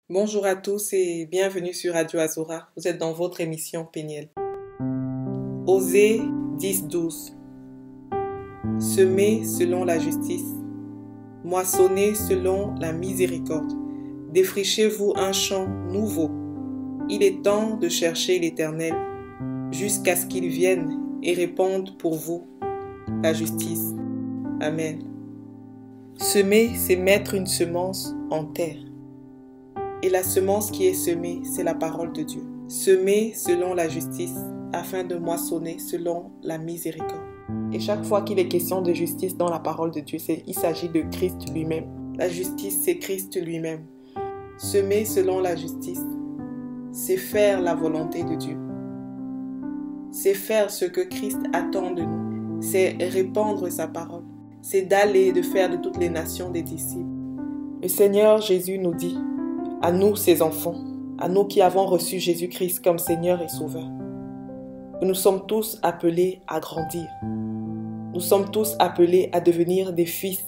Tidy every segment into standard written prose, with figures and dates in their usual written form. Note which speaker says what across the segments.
Speaker 1: Bonjour à tous et bienvenue sur Radio Azora. Vous êtes dans votre émission Péniel. Osée 10-12. Semez selon la justice, moissonnez selon la miséricorde. Défrichez-vous un champ nouveau. Il est temps de chercher l'Éternel jusqu'à ce qu'il vienne et répande pour vous la justice. Amen. Semer, c'est mettre une semence en terre. Et la semence qui est semée, c'est la parole de Dieu. Semer selon la justice, afin de moissonner selon la miséricorde. Et chaque fois qu'il est question de justice dans la parole de Dieu, il s'agit de Christ lui-même. La justice, c'est Christ lui-même. Semer selon la justice, c'est faire la volonté de Dieu. C'est faire ce que Christ attend de nous. C'est répandre sa parole. C'est d'aller et de faire de toutes les nations des disciples. Le Seigneur Jésus nous dit, à nous ses enfants, à nous qui avons reçu Jésus-Christ comme Seigneur et Sauveur, que nous sommes tous appelés à grandir. Nous sommes tous appelés à devenir des fils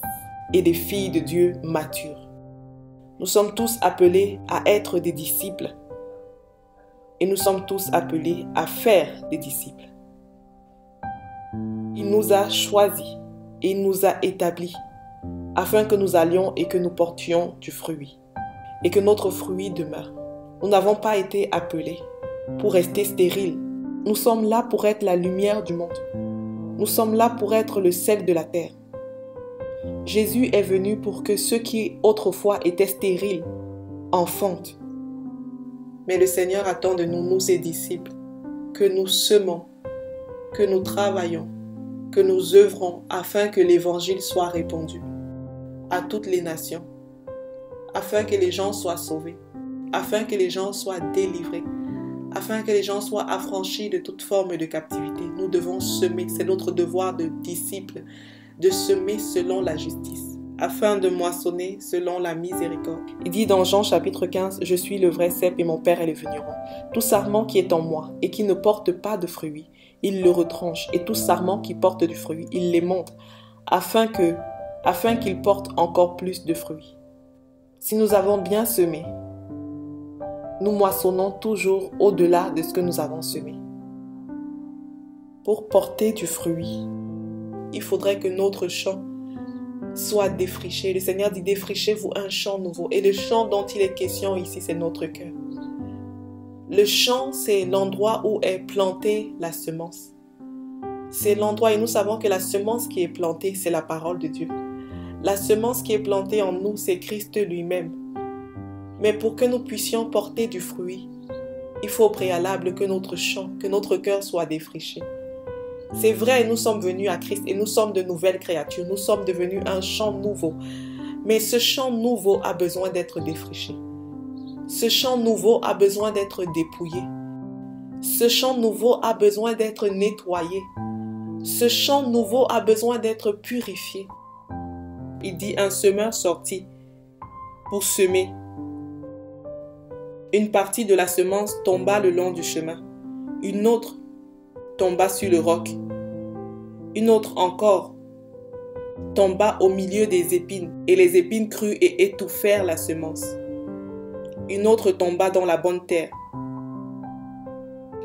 Speaker 1: et des filles de Dieu matures. Nous sommes tous appelés à être des disciples. Et nous sommes tous appelés à faire des disciples. Il nous a choisis et il nous a établis afin que nous allions et que nous portions du fruit. Et que notre fruit demeure. Nous n'avons pas été appelés pour rester stériles. Nous sommes là pour être la lumière du monde. Nous sommes là pour être le sel de la terre. Jésus est venu pour que ceux qui autrefois étaient stériles enfantent. Mais le Seigneur attend de nous, nous ses disciples, que nous semons, que nous travaillons, que nous œuvrons afin que l'évangile soit répandu à toutes les nations. Afin que les gens soient sauvés, afin que les gens soient délivrés, afin que les gens soient affranchis de toute forme de captivité. Nous devons semer, c'est notre devoir de disciples, de semer selon la justice, afin de moissonner selon la miséricorde. Il dit dans Jean chapitre 15, « Je suis le vrai cep et mon Père est le vigneron. Tout sarment qui est en moi et qui ne porte pas de fruits, il le retranche, et tout sarment qui porte du fruit, il l'émonte, afin qu'il porte encore plus de fruits. » Si nous avons bien semé, nous moissonnons toujours au-delà de ce que nous avons semé. Pour porter du fruit, il faudrait que notre champ soit défriché. Le Seigneur dit, défrichez-vous un champ nouveau. Et le champ dont il est question ici, c'est notre cœur. Le champ, c'est l'endroit où est plantée la semence. C'est l'endroit, et nous savons que la semence qui est plantée, c'est la parole de Dieu. La semence qui est plantée en nous, c'est Christ lui-même. Mais pour que nous puissions porter du fruit, il faut au préalable que notre champ, que notre cœur soit défriché. C'est vrai, nous sommes venus à Christ et nous sommes de nouvelles créatures. Nous sommes devenus un champ nouveau. Mais ce champ nouveau a besoin d'être défriché. Ce champ nouveau a besoin d'être dépouillé. Ce champ nouveau a besoin d'être nettoyé. Ce champ nouveau a besoin d'être purifié. Il dit, un semeur sortit pour semer. Une partie de la semence tomba le long du chemin. Une autre tomba sur le roc. Une autre encore tomba au milieu des épines, et les épines crurent et étouffèrent la semence. Une autre tomba dans la bonne terre.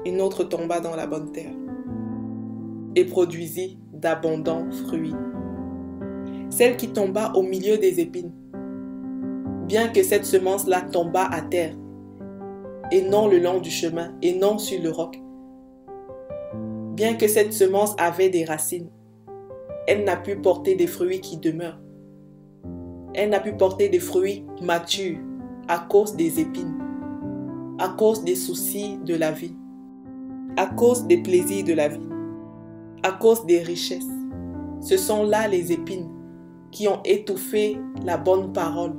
Speaker 1: Une autre tomba dans la bonne terre et produisit d'abondants fruits. Celle qui tomba au milieu des épines, bien que cette semence-là tomba à terre, et non le long du chemin, et non sur le roc, bien que cette semence avait des racines, elle n'a pu porter des fruits qui demeurent. Elle n'a pu porter des fruits matures à cause des épines, à cause des soucis de la vie, à cause des plaisirs de la vie, à cause des richesses. Ce sont là les épines qui ont étouffé la bonne parole,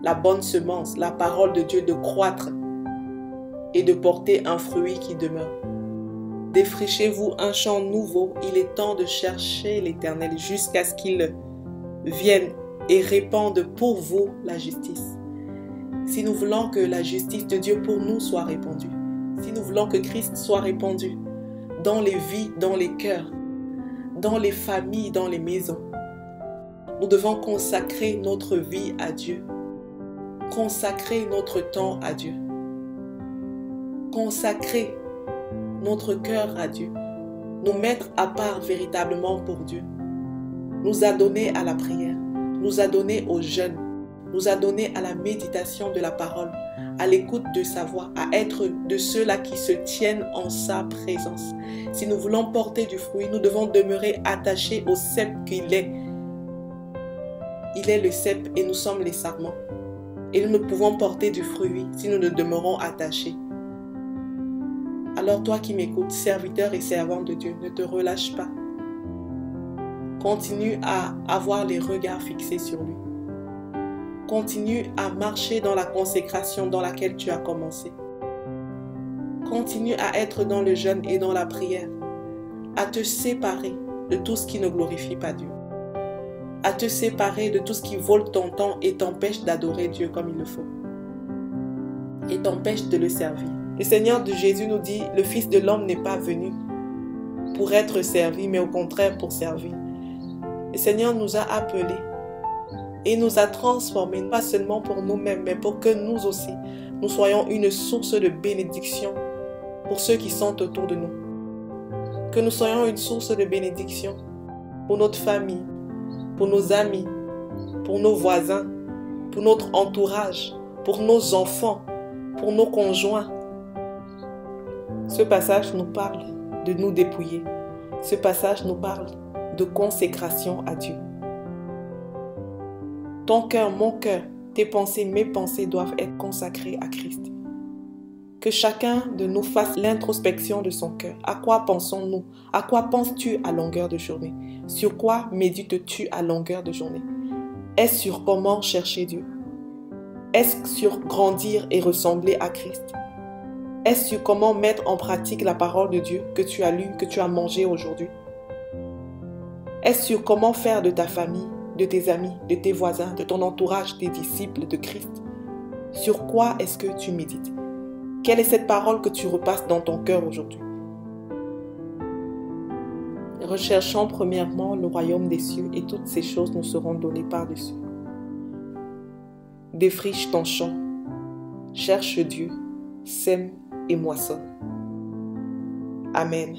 Speaker 1: la bonne semence, la parole de Dieu de croître et de porter un fruit qui demeure. Défrichez-vous un champ nouveau, il est temps de chercher l'Éternel jusqu'à ce qu'il vienne et répande pour vous la justice. Si nous voulons que la justice de Dieu pour nous soit répandue, si nous voulons que Christ soit répandu dans les vies, dans les cœurs, dans les familles, dans les maisons, nous devons consacrer notre vie à Dieu. consacrer notre temps à Dieu. Consacrer notre cœur à Dieu. Nous mettre à part véritablement pour Dieu. Nous adonner à la prière. Nous adonner au jeûne. Nous adonner à la méditation de la parole, à l'écoute de sa voix, à être de ceux-là qui se tiennent en sa présence. Si nous voulons porter du fruit, nous devons demeurer attachés au cep qu'il est. Il est le cep et nous sommes les sarments. Et nous ne pouvons porter du fruit si nous ne demeurons attachés. Alors toi qui m'écoutes, serviteur et servant de Dieu, ne te relâche pas. Continue à avoir les regards fixés sur lui. Continue à marcher dans la consécration dans laquelle tu as commencé. Continue à être dans le jeûne et dans la prière, à te séparer de tout ce qui ne glorifie pas Dieu, à te séparer de tout ce qui vole ton temps et t'empêche d'adorer Dieu comme il le faut, et t'empêche de le servir. Le Seigneur de Jésus nous dit, le Fils de l'homme n'est pas venu pour être servi, mais au contraire pour servir. Le Seigneur nous a appelés et nous a transformés, pas seulement pour nous-mêmes, mais pour que nous aussi, nous soyons une source de bénédiction pour ceux qui sont autour de nous. Que nous soyons une source de bénédiction pour notre famille, pour nos amis, pour nos voisins, pour notre entourage, pour nos enfants, pour nos conjoints. Ce passage nous parle de nous dépouiller. Ce passage nous parle de consécration à Dieu. Ton cœur, mon cœur, tes pensées, mes pensées doivent être consacrées à Christ. Que chacun de nous fasse l'introspection de son cœur. À quoi pensons-nous? À quoi penses-tu à longueur de journée? Sur quoi médites-tu à longueur de journée? Est-ce sur comment chercher Dieu? Est-ce sur grandir et ressembler à Christ? Est-ce sur comment mettre en pratique la parole de Dieu que tu as lue, que tu as mangée aujourd'hui? Est-ce sur comment faire de ta famille, de tes amis, de tes voisins, de ton entourage, des disciples de Christ? Sur quoi est-ce que tu médites? Quelle est cette parole que tu repasses dans ton cœur aujourd'hui? Recherchons premièrement le royaume des cieux et toutes ces choses nous seront données par-dessus. Défriche ton champ, cherche Dieu, sème et moissonne. Amen.